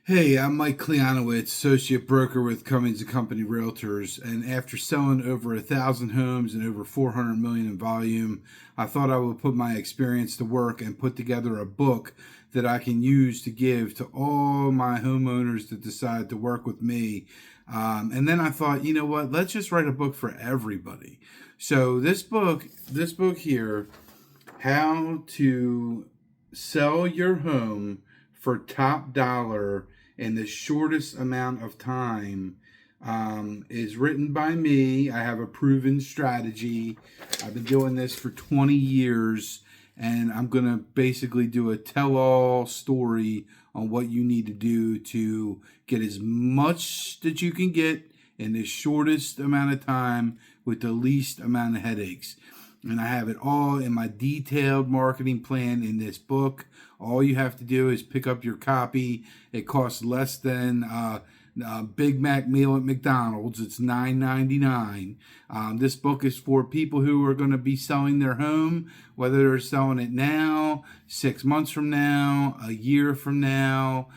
Hey, I'm Mike Klijanowicz, associate broker with Cummings and Company Realtors, and after selling over 1,000 homes and over 400 million in volume, I thought I would put my experience to work and put together a book that I can use to give to all my homeowners that decide to work with me. And then I thought, you know what? Let's just write a book for everybody. So this book here, How to Sell Your Home for Top Dollar in the shortest amount of time, is written by me. I have a proven strategy. I've been doing this for 20 years, and I'm going to basically do a tell-all story on what you need to do to get as much that you can get in the shortest amount of time with the least amount of headaches. And I have it all in my detailed marketing plan in this book. All you have to do is pick up your copy. It costs less than a Big Mac meal at McDonald's. It's $9.99. This book is for people who are going to be selling their home, whether they're selling it now, 6 months from now, a year from now,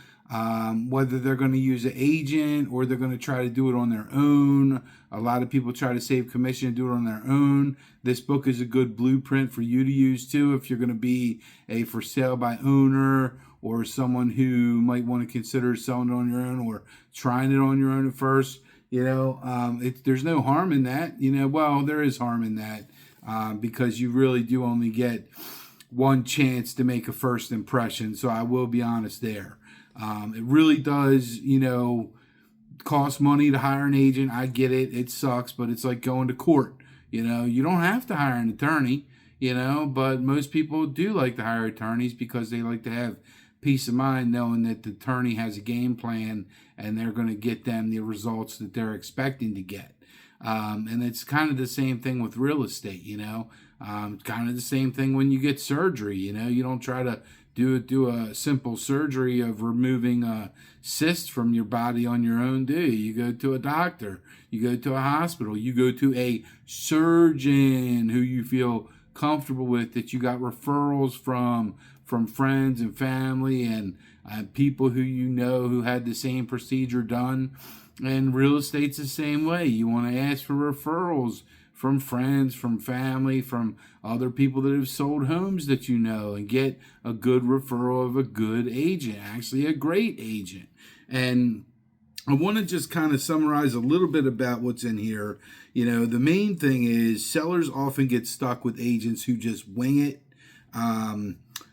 whether they're going to use an agent or they're going to try to do it on their own. A lot of people try to save commission and do it on their own. This book is a good blueprint for you to use too if you're going to be a for sale by owner or someone who might want to consider selling it on your own or trying it on your own at first. There's no harm in that. Well, there is harm in that because you really do only get one chance to make a first impression. So I will be honest there. It really does, cost money to hire an agent. I get it. It sucks, but it's like going to court. You don't have to hire an attorney, but most people do like to hire attorneys because they like to have peace of mind knowing that the attorney has a game plan and they're going to get them the results that they're expecting to get. And it's kind of the same thing with real estate, kind of the same thing when you get surgery, you don't try to do a simple surgery of removing a cyst from your body on your own, do you? You go to a doctor, you go to a hospital, you go to a surgeon who you feel comfortable with, that you got referrals from friends and family and people who who had the same procedure done. And real estate's the same way. You want to ask for referrals from friends, from family, from other people that have sold homes that and get a good referral of a good agent, actually a great agent. And I want to just kind of summarize a little bit about what's in here. The main thing is sellers often get stuck with agents who just wing it.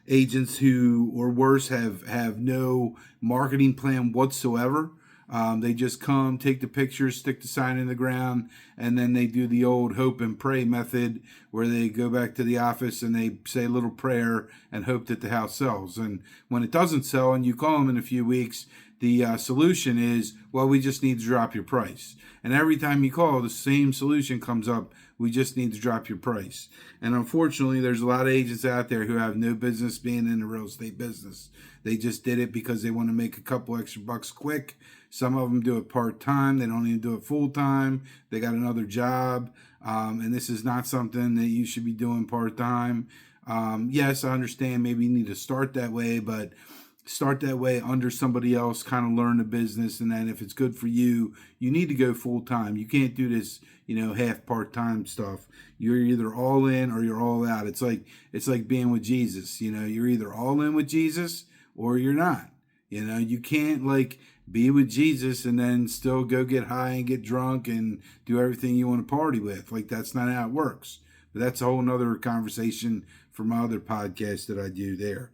Agents who, or worse, have no marketing plan whatsoever. They just come, take the pictures, stick the sign in the ground, and then they do the old hope and pray method where they go back to the office and they say a little prayer and hope that the house sells. And when it doesn't sell and you call them in a few weeks, the solution is, well, we just need to drop your price. And every time you call, the same solution comes up. We just need to drop your price. And unfortunately, there's a lot of agents out there who have no business being in the real estate business. They just did it because they want to make a couple extra bucks quick. Some of them do it part-time. They don't even do it full-time. They got another job. And this is not something that you should be doing part-time. Yes, I understand maybe you need to start that way, but start that way under somebody else, kind of learn the business, and then if it's good for you, you need to go full-time. You can't do this, half part-time stuff. You're either all in or you're all out. It's like being with Jesus. You're either all in with Jesus or you're not. You can't be with Jesus and then still go get high and get drunk and do everything you want to party with. That's not how it works. But that's a whole nother conversation for my other podcast that I do there.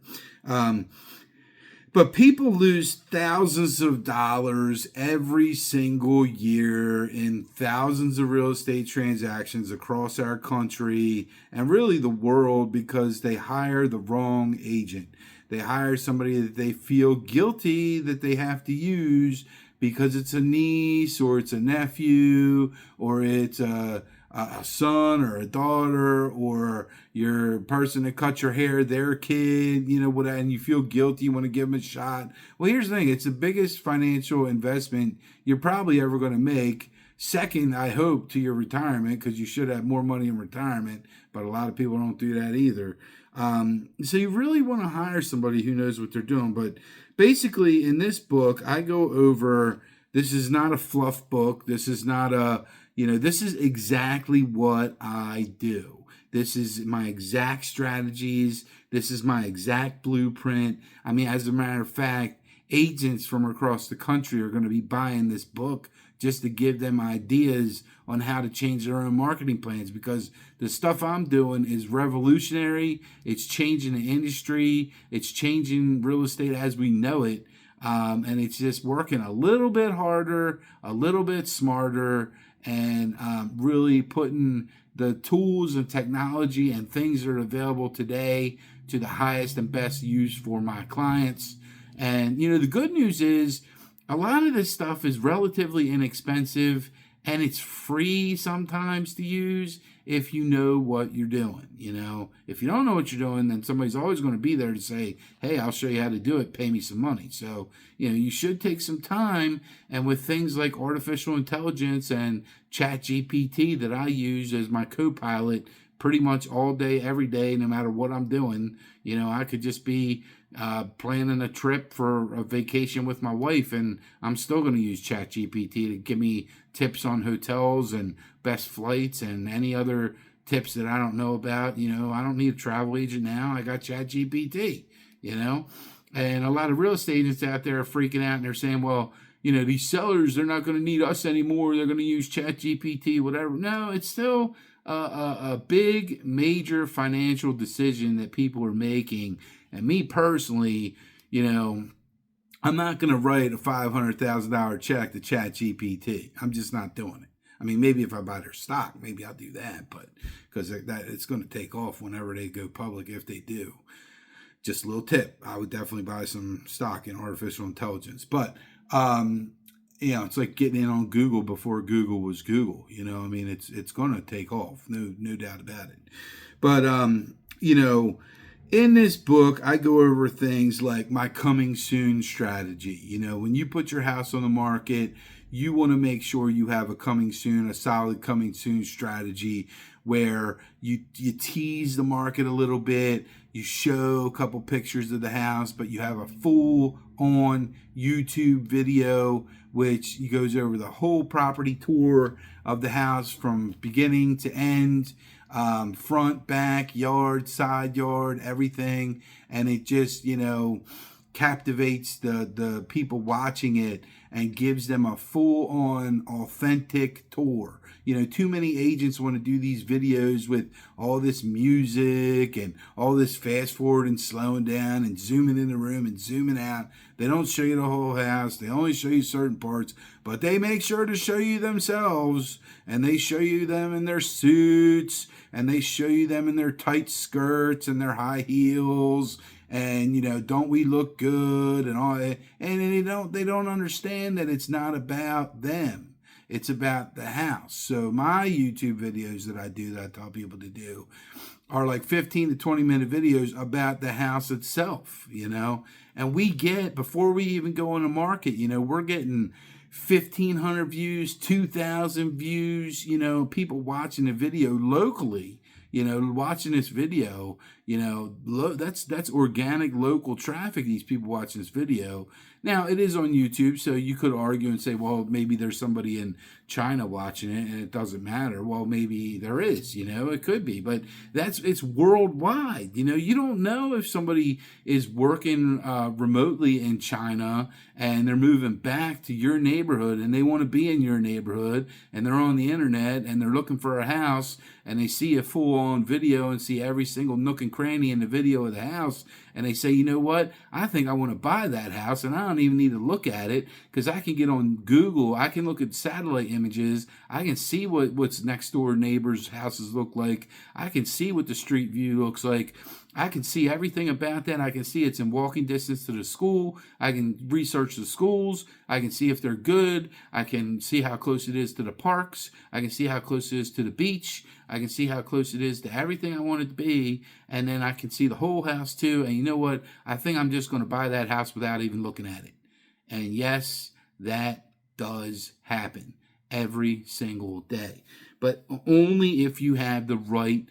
But people lose thousands of dollars every single year in thousands of real estate transactions across our country and really the world because they hire the wrong agent. They hire somebody that they feel guilty that they have to use because it's a niece or it's a nephew or it's a son or a daughter or your person that cut your hair, their kid, and you feel guilty, you want to give them a shot. Well, here's the thing. It's the biggest financial investment you're probably ever going to make. Second, I hope, to your retirement, because you should have more money in retirement, but a lot of people don't do that either. So you really want to hire somebody who knows what they're doing, but basically in this book, I go over, this is not a fluff book. This is not a, this is exactly what I do. This is my exact strategies. This is my exact blueprint. I mean, as a matter of fact, agents from across the country are going to be buying this book just to give them ideas on how to change their own marketing plans, because the stuff I'm doing is revolutionary. It's changing the industry. It's changing real estate as we know it. And it's just working a little bit harder, a little bit smarter, and really putting the tools and technology and things that are available today to the highest and best use for my clients. And, the good news is a lot of this stuff is relatively inexpensive, and it's free sometimes to use if you know what you're doing. If you don't know what you're doing, then somebody's always going to be there to say, hey, I'll show you how to do it. Pay me some money. So, you should take some time. And with things like artificial intelligence and ChatGPT that I use as my co-pilot pretty much all day, every day, no matter what I'm doing, I could just be planning a trip for a vacation with my wife, and I'm still going to use ChatGPT to give me tips on hotels and best flights and any other tips that I don't know about. I don't need a travel agent now. I got ChatGPT, and a lot of real estate agents out there are freaking out, and they're saying, well, these sellers, they're not going to need us anymore. They're going to use ChatGPT, whatever. No, it's still a big, major financial decision that people are making. And me personally, I'm not going to write a $500,000 check to ChatGPT. I'm just not doing it. I mean, maybe if I buy their stock, maybe I'll do that, but because that it's going to take off whenever they go public, if they do. Just a little tip: I would definitely buy some stock in artificial intelligence. But it's like getting in on Google before Google was Google. I mean, it's going to take off, no doubt about it. But in this book, I go over things like my coming soon strategy. When you put your house on the market, you want to make sure you have a solid coming soon strategy where you tease the market a little bit, you show a couple pictures of the house, but you have a full on YouTube video which goes over the whole property tour of the house from beginning to end. Front, back, yard, side yard, everything. And it just, captivates the people watching it and gives them a full-on authentic tour. Too many agents want to do these videos with all this music and all this fast forward and slowing down and zooming in the room and zooming out. They don't show you the whole house. They only show you certain parts, but they make sure to show you themselves, and they show you them in their suits, and they show you them in their tight skirts and their high heels. And don't we look good and all that? And they don't understand that it's not about them. It's about the house. So my YouTube videos that I do, that I tell people to do, are like 15 to 20 minute videos about the house itself, And we get, before we even go on the market, we're getting 1,500 views, 2,000 views, people watching the video locally. Watching this video, that's organic local traffic, these people watching this video. Now, it is on YouTube, so you could argue and say, well, maybe there's somebody in China watching it and it doesn't matter. Well, maybe there is, it could be, but it's worldwide. You don't know if somebody is working remotely in China and they're moving back to your neighborhood and they want to be in your neighborhood and they're on the internet and they're looking for a house and they see a full-on video and see every single nook and cranny in the video of the house, and they say, you know what, I think I want to buy that house, and I don't even need to look at it because I can get on Google, I can look at satellite images, I can see what's next door neighbors' houses look like, I can see what the street view looks like, I can see everything about that. I can see it's in walking distance to the school. I can research the schools. I can see if they're good. I can see how close it is to the parks. I can see how close it is to the beach. I can see how close it is to everything I want it to be. And then I can see the whole house too. And you know what? I think I'm just going to buy that house without even looking at it. And yes, that does happen every single day. But only if you have the right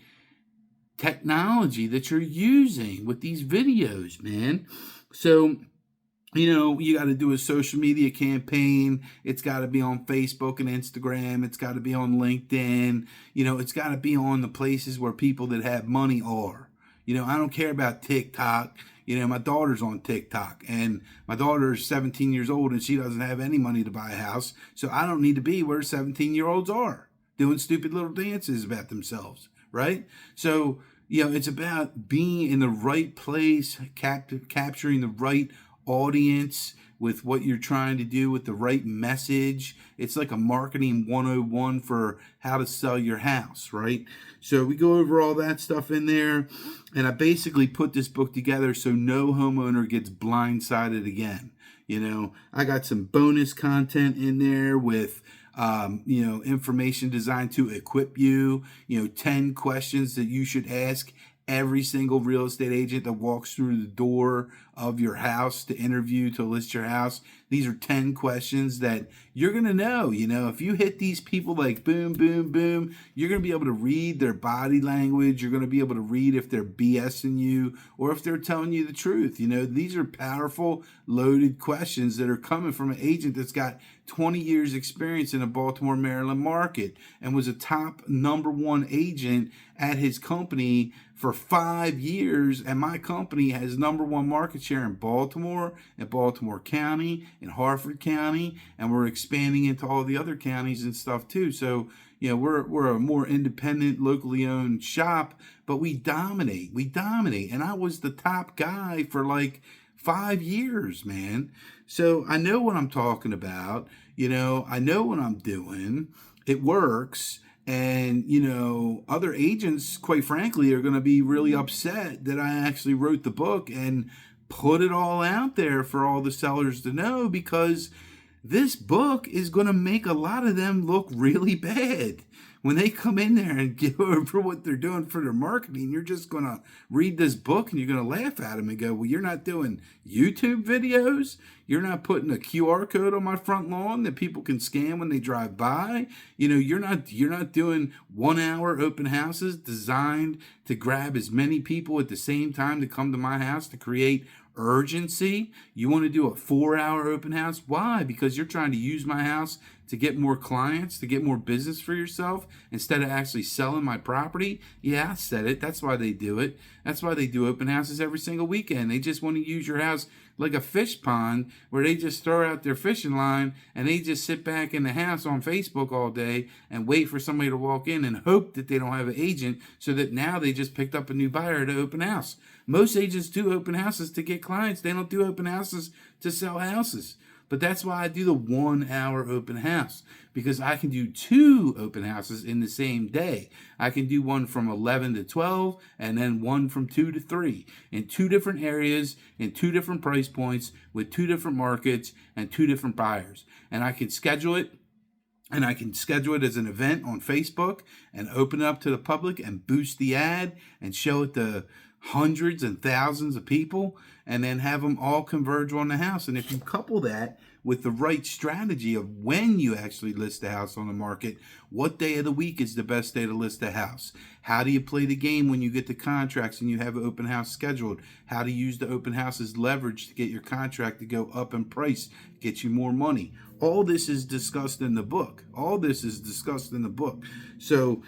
technology that you're using with these videos, man. So You got to do a social media campaign. It's got to be on Facebook and Instagram. It's got to be on LinkedIn. It's got to be on the places where people that have money are. I don't care about TikTok. My daughter's on TikTok, and my daughter's 17 years old, and she doesn't have any money to buy a house. So I don't need to be where 17-year-olds are doing stupid little dances about themselves, right? So, it's about being in the right place, capturing the right audience with what you're trying to do with the right message. It's like a marketing 101 for how to sell your house, right? So we go over all that stuff in there, and I basically put this book together so no homeowner gets blindsided again. I got some bonus content in there with information designed to equip you, 10 questions that you should ask every single real estate agent that walks through the door of your house to interview, to list your house. These are 10 questions that you're going to know. If you hit these people like boom, boom, boom, you're going to be able to read their body language. You're going to be able to read if they're BSing you or if they're telling you the truth. These are powerful, loaded questions that are coming from an agent that's got 20 years experience in the Baltimore, Maryland market and was a top #1 agent at his company for 5 years. And my company has #1 market share in Baltimore and Baltimore County and Harford County. And we're expanding into all the other counties and stuff too. So, we're a more independent, locally owned shop, but we dominate. And I was the top guy for like 5 years, man. So I know what I'm talking about. I know what I'm doing. It works. And, other agents, quite frankly, are going to be really upset that I actually wrote the book and put it all out there for all the sellers to know, because this book is going to make a lot of them look really bad. When they come in there and go over what they're doing for their marketing, you're just going to read this book and you're going to laugh at them and go, well, you're not doing YouTube videos. You're not putting a QR code on my front lawn that people can scan when they drive by. You're not doing 1 hour open houses designed to grab as many people at the same time to come to my house to create urgency. You want to do a 4-hour open house. Why? Because you're trying to use my house to get more clients, to get more business for yourself instead of actually selling my property. Yeah, I said it. That's why they do it. That's why they do open houses every single weekend. They just want to use your house like a fish pond where they just throw out their fishing line and they just sit back in the house on Facebook all day and wait for somebody to walk in and hope that they don't have an agent, so that now they just picked up a new buyer to open house. Most agents do open houses to get clients. They don't do open houses to sell houses. But that's why I do the 1 hour open house, because I can do 2 open houses in the same day. I can do one from 11 to 12 and then one from 2 to 3 in 2 different areas, in 2 different price points, with 2 different markets and 2 different buyers. And I can schedule it. And I can schedule it as an event on Facebook and open it up to the public and boost the ad and show it to hundreds and thousands of people, and then have them all converge on the house. And if you couple that with the right strategy of when you actually list the house on the market, what day of the week is the best day to list the house? How do you play the game when you get the contracts and you have an open house scheduled? How to use the open house as leverage to get your contract to go up in price, get you more money. All this is discussed in the book. So,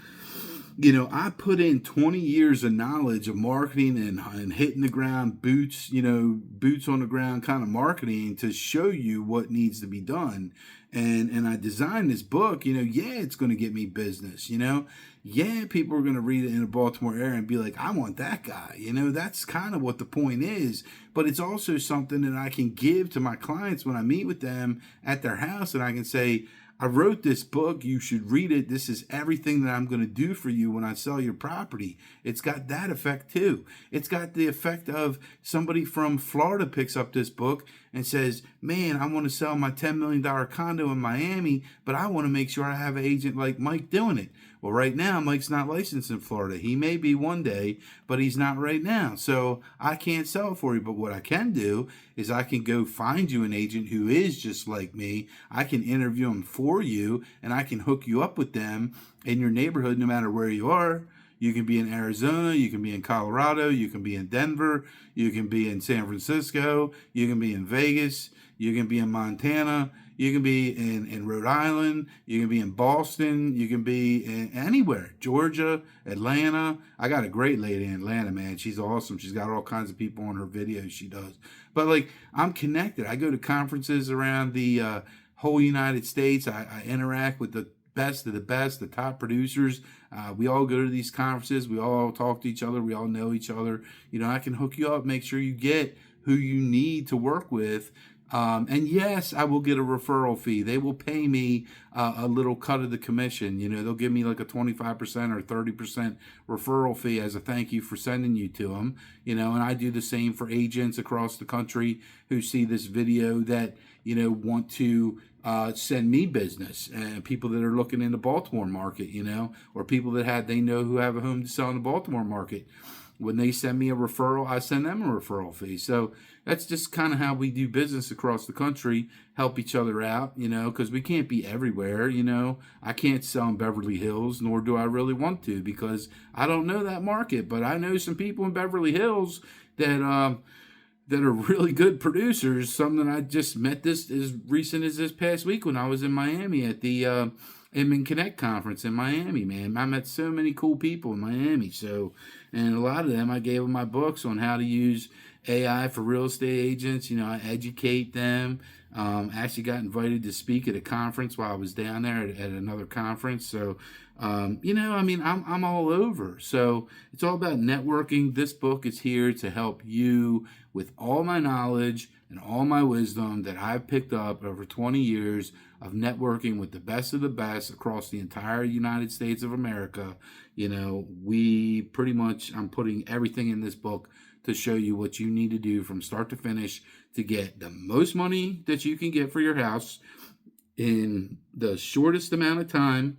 I put in 20 years of knowledge of marketing and hitting the ground, boots on the ground kind of marketing to show you what needs to be done. And I designed this book, it's going to get me business, people are going to read it in the Baltimore area and be like, I want that guy. That's kind of what the point is. But it's also something that I can give to my clients when I meet with them at their house, and I can say, I wrote this book. You should read it. This is everything that I'm going to do for you when I sell your property. It's got that effect too. It's got the effect of somebody from Florida picks up this book and says, man, I want to sell my $10 million condo in Miami, but I want to make sure I have an agent like Mike doing it. Well, right now, Mike's not licensed in Florida. He may be one day, but he's not right now. So I can't sell it for you. But what I can do is I can go find you an agent who is just like me. I can interview them for you, and I can hook you up with them in your neighborhood no matter where you are. You can be in Arizona, you can be in Colorado, you can be in Denver, you can be in San Francisco, you can be in Vegas, you can be in Montana, you can be in Rhode Island, you can be in Boston, you can be in anywhere, Georgia, Atlanta. I got a great lady in Atlanta, man. She's awesome. She's got all kinds of people on her videos she does. But like, I'm connected. I go to conferences around the whole United States. I interact with the best of the best, the top producers. We all go to these conferences. We all talk to each other. We all know each other. I can hook you up, make sure you get who you need to work with. And yes, I will get a referral fee. They will pay me a little cut of the commission. They'll give me like a 25% or 30% referral fee as a thank you for sending you to them. And I do the same for agents across the country who see this video that, want to send me business, and people that are looking in the Baltimore market, or people that they know who have a home to sell in the Baltimore market. When they send me a referral, I send them a referral fee. So that's just kind of how we do business across the country, help each other out, because we can't be everywhere. I can't sell in Beverly Hills, nor do I really want to, because I don't know that market. But I know some people in Beverly Hills that are really good producers. Some that I just met this as recent as this past week when I was in Miami at the Inman Connect conference in Miami, man. I met so many cool people in Miami. And a lot of them, I gave them my books on how to use AI for real estate agents. I educate them. Actually got invited to speak at a conference while I was down there at another conference. So, I'm all over. So it's all about networking. This book is here to help you with all my knowledge and all my wisdom that I've picked up over 20 years of networking with the best of the best across the entire United States of America. I'm putting everything in this book to show you what you need to do from start to finish to get the most money that you can get for your house in the shortest amount of time,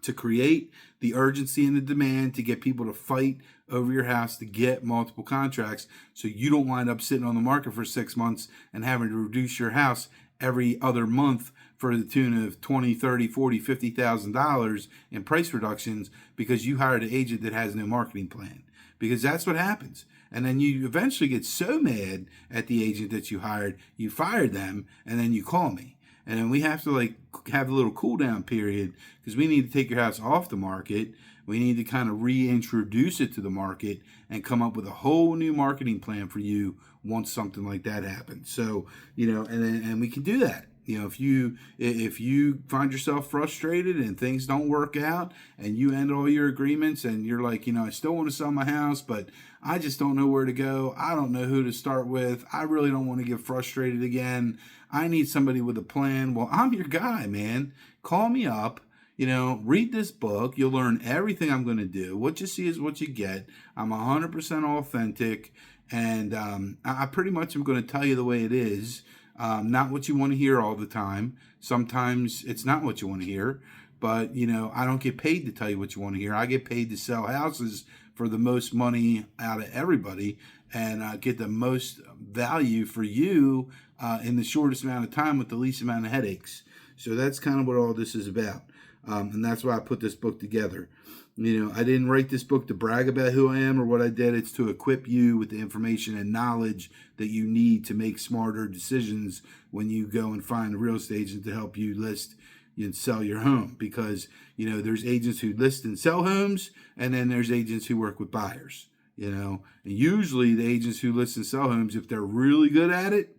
to create the urgency and the demand to get people to fight over your house to get multiple contracts, so you don't wind up sitting on the market for 6 months and having to reduce your house every other month for the tune of $20, $30, $40, $50,000 in price reductions because you hired an agent that has no marketing plan. Because that's what happens. And then you eventually get so mad at the agent that you hired, you fired them, and then you call me. And then we have to have a little cool down period because we need to take your house off the market. We need to kind of reintroduce it to the market and come up with a whole new marketing plan for you once something like that happens. So, and we can do that. If you find yourself frustrated and things don't work out and you end all your agreements and you're like, I still want to sell my house, but I just don't know where to go. I don't know who to start with. I really don't want to get frustrated again. I need somebody with a plan. Well, I'm your guy, man. Call me up. Read this book. You'll learn everything I'm going to do. What you see is what you get. I'm 100% authentic, and I pretty much am going to tell you the way it is. Not what you want to hear all the time. Sometimes it's not what you want to hear, but I don't get paid to tell you what you want to hear. I get paid to sell houses for the most money out of everybody and get the most value for you in the shortest amount of time with the least amount of headaches. So that's kind of what all this is about. And that's why I put this book together. I didn't write this book to brag about who I am or what I did. It's to equip you with the information and knowledge that you need to make smarter decisions when you go and find a real estate agent to help you list and sell your home. Because, there's agents who list and sell homes, and then there's agents who work with buyers, and usually the agents who list and sell homes, if they're really good at it,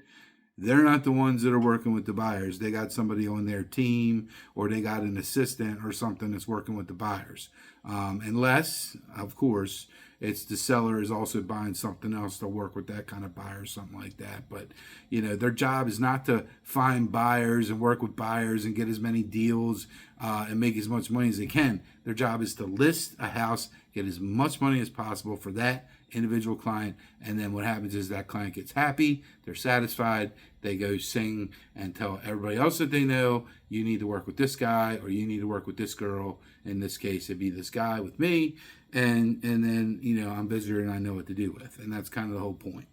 they're not the ones that are working with the buyers. They got somebody on their team, or they got an assistant or something that's working with the buyers. Unless, of course, it's the seller is also buying something else to work with that kind of buyer or something like that. But, their job is not to find buyers and work with buyers and get as many deals and make as much money as they can. Their job is to list a house, get as much money as possible for that individual client, and then what happens is that client gets happy, they're satisfied, they go sing and tell everybody else that they know, you need to work with this guy or you need to work with this girl. In this case, it'd be this guy with me, and then I'm busier and I know what to do with, and that's kind of the whole point.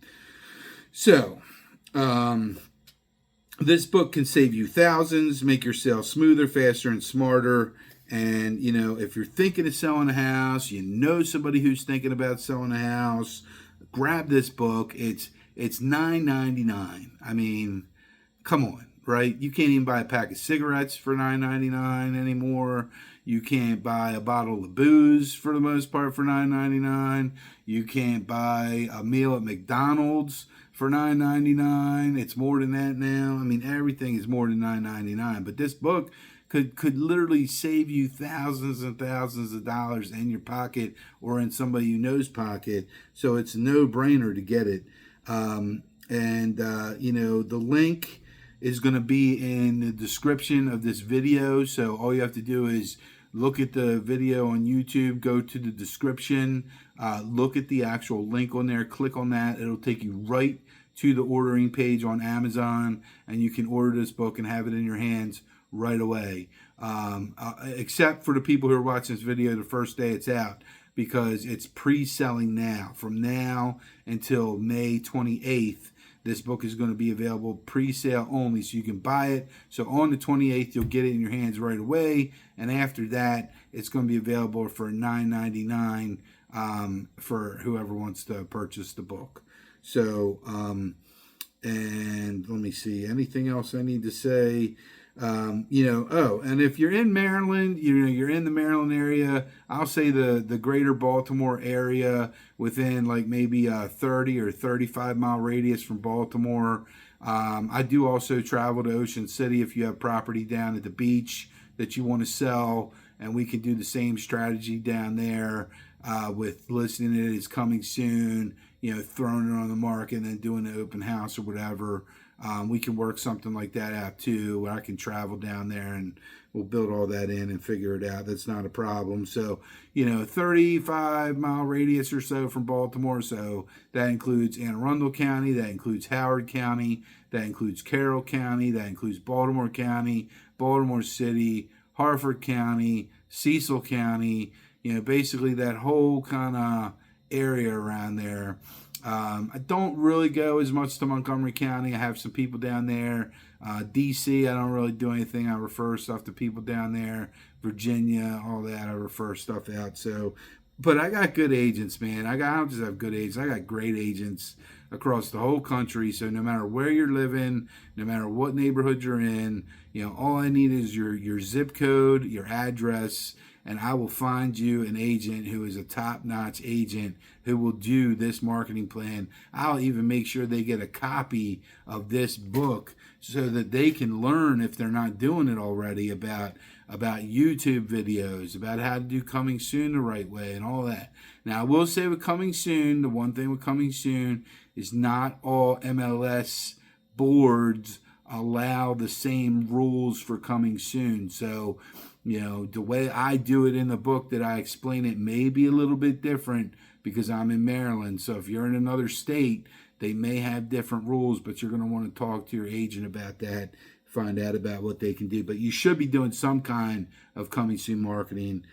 So this book can save you thousands, make your sales smoother, faster, and smarter. And, you know, if you're thinking of selling a house, you know somebody who's thinking about selling a house, grab this book. It's $9.99. I mean, come on, right? You can't even buy a pack of cigarettes for $9.99 anymore. You can't buy a bottle of booze for the most part for $9.99. You can't buy a meal at McDonald's for $9.99. It's more than that now. I mean, everything is more than $9.99. But this book could literally save you thousands and thousands of dollars in your pocket or in somebody you know's pocket. So it's a no-brainer to get it. You know, the link is going to be in the description of this video. So all you have to do is look at the video on YouTube, go to the description, look at the actual link on there, click on that. It'll take you right to the ordering page on Amazon, and you can order this book and have it in your hands right away. Except for the people who are watching this video the first day it's out, because it's pre-selling now. From now until May 28th, this book is going to be available pre-sale only, so you can buy it. So on the 28th, you'll get it in your hands right away, and after that, it's going to be available for $9.99 for whoever wants to purchase the book. So, and let me see, anything else I need to say? You know, oh, and if you're in Maryland, you know, you're in the Maryland area, I'll say the greater Baltimore area, within like maybe a 30 or 35 mile radius from Baltimore. I do also travel to Ocean City if you have property down at the beach that you want to sell, and we can do the same strategy down there with listing it as coming soon, you know, throwing it on the market and then doing an open house or whatever. We can work something like that out too, where I can travel down there and we'll build all that in and figure it out. That's not a problem. So, you know, 35 mile radius or so from Baltimore. So that includes Anne Arundel County, that includes Howard County, that includes Carroll County, that includes Baltimore County, Baltimore City, Harford County, Cecil County, you know, basically that whole kind of area around there. I don't really go as much to Montgomery County. I have some people down there. DC, I don't really do anything. I refer stuff to people down there. Virginia, all that, I refer stuff out. So, but I got good agents, man. I don't just have good agents. I got great agents across the whole country. So no matter where you're living, no matter what neighborhood you're in, you know, all I need is your zip code, your address, and I will find you an agent who is a top-notch agent who will do this marketing plan. I'll even make sure they get a copy of this book so that they can learn, if they're not doing it already, about YouTube videos, about how to do coming soon the right way and all that. Now, I will say with coming soon, the one thing with coming soon is not all MLS boards allow the same rules for coming soon. So, you know, the way I do it in the book that I explain it may be a little bit different because I'm in Maryland. So if you're in another state, they may have different rules, but you're going to want to talk to your agent about that, find out about what they can do. But you should be doing some kind of coming soon marketing,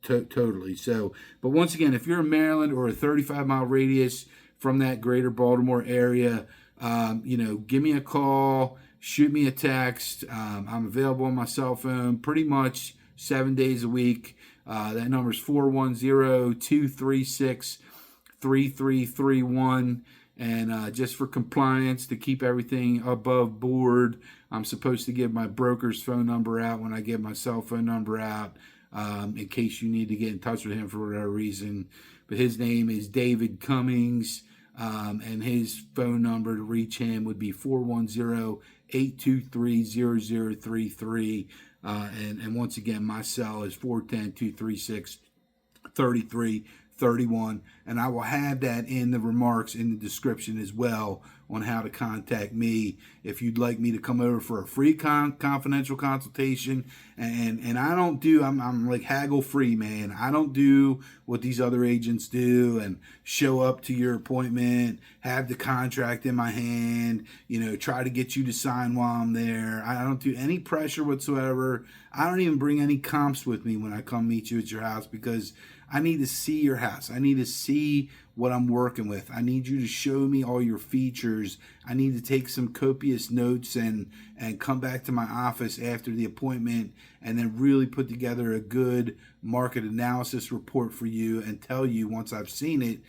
totally. So, but once again, if you're in Maryland or a 35 mile radius from that greater Baltimore area, you know, give me a call. Shoot me a text. I'm available on my cell phone pretty much 7 days a week. That number is 410-236-3331. And just for compliance, to keep everything above board, I'm supposed to give my broker's phone number out when I give my cell phone number out, in case you need to get in touch with him for whatever reason. But his name is David Cummings. And his phone number to reach him would be 410-823-0033. And once again, my cell is 410-236-3331. And I will have that in the remarks in the description as well on how to contact me if you'd like me to come over for a free confidential consultation. And I don't do, I'm like haggle free, man. I don't do what these other agents do and show up to your appointment, have the contract in my hand, you know, try to get you to sign while I'm there. I don't do any pressure whatsoever. I don't even bring any comps with me when I come meet you at your house, because I need to see your house. I need to see what I'm working with. I need you to show me all your features. I need to take some copious notes and come back to my office after the appointment and then really put together a good market analysis report for you and tell you once I've seen it,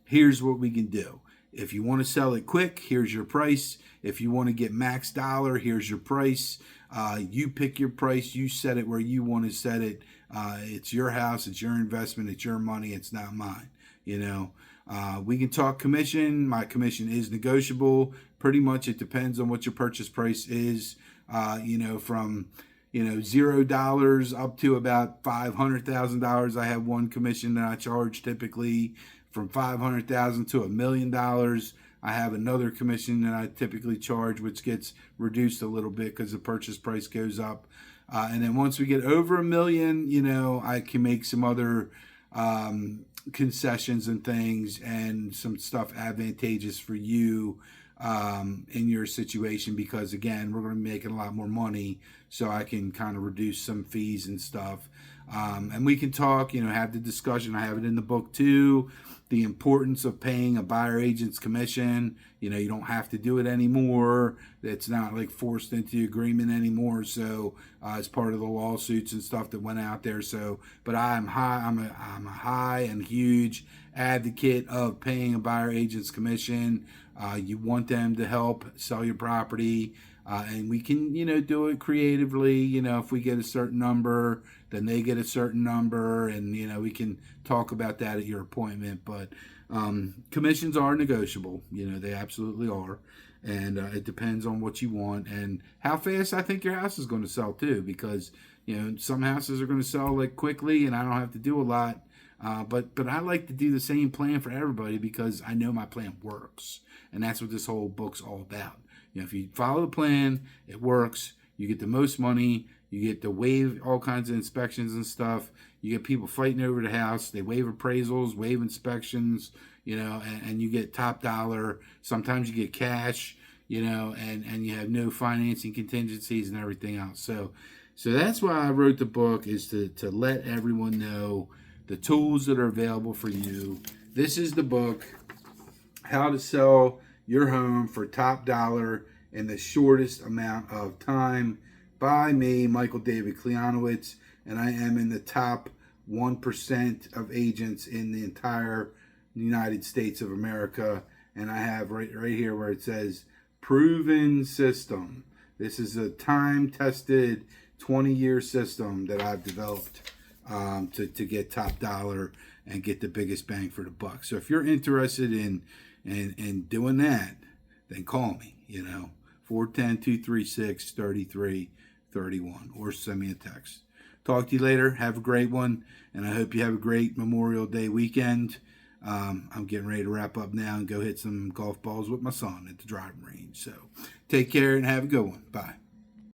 here's what we can do. If you want to sell it quick, here's your price. If you want to get max dollar, here's your price. You pick your price. You set it where you want to set it. It's your house. It's your investment. It's your money. It's not mine. We can talk commission. My commission is negotiable. Pretty much it depends on what your purchase price is. From $0 up to about $500,000. I have one commission that I charge typically. From $500,000 to $1 million, I have another commission that I typically charge, which gets reduced a little bit because the purchase price goes up. And then once we get over $1 million, I can make some other concessions and things and some stuff advantageous for you in your situation, because again, we're going to be making a lot more money, so I can kind of reduce some fees and stuff. And we can talk, have the discussion. I have it in the book too. The importance of paying a buyer agent's commission. You don't have to do it anymore. It's not like forced into the agreement anymore. So it's part of the lawsuits and stuff that went out there. So, but I'm a high and huge advocate of paying a buyer agent's commission. You want them to help sell your property. And we can, do it creatively. If we get a certain number, then they get a certain number, and, we can talk about that at your appointment. But commissions are negotiable. They absolutely are. And it depends on what you want and how fast I think your house is going to sell too, because, some houses are going to sell like quickly and I don't have to do a lot. But I like to do the same plan for everybody because I know my plan works. And that's what this whole book's all about. If you follow the plan, it works. You get the most money. You get to waive all kinds of inspections and stuff. You get people fighting over the house. They waive appraisals, waive inspections, and you get top dollar. Sometimes you get cash, and you have no financing contingencies and everything else. So that's why I wrote the book, is to let everyone know the tools that are available for you. This is the book, How to Sell Your Home for Top Dollar in the Shortest Amount of Time, by me, Michael David Klijanowicz, and I am in the top 1% of agents in the entire United States of America. And I have right here where it says proven system. This is a time-tested 20-year system that I've developed to get top dollar and get the biggest bang for the buck. So if you're interested in doing that, then call me, 410-236-3331, or send me a text. Talk to you later. Have a great one, and I hope you have a great Memorial Day weekend. I'm getting ready to wrap up now and go hit some golf balls with my son at the driving range. So take care and have a good one. Bye.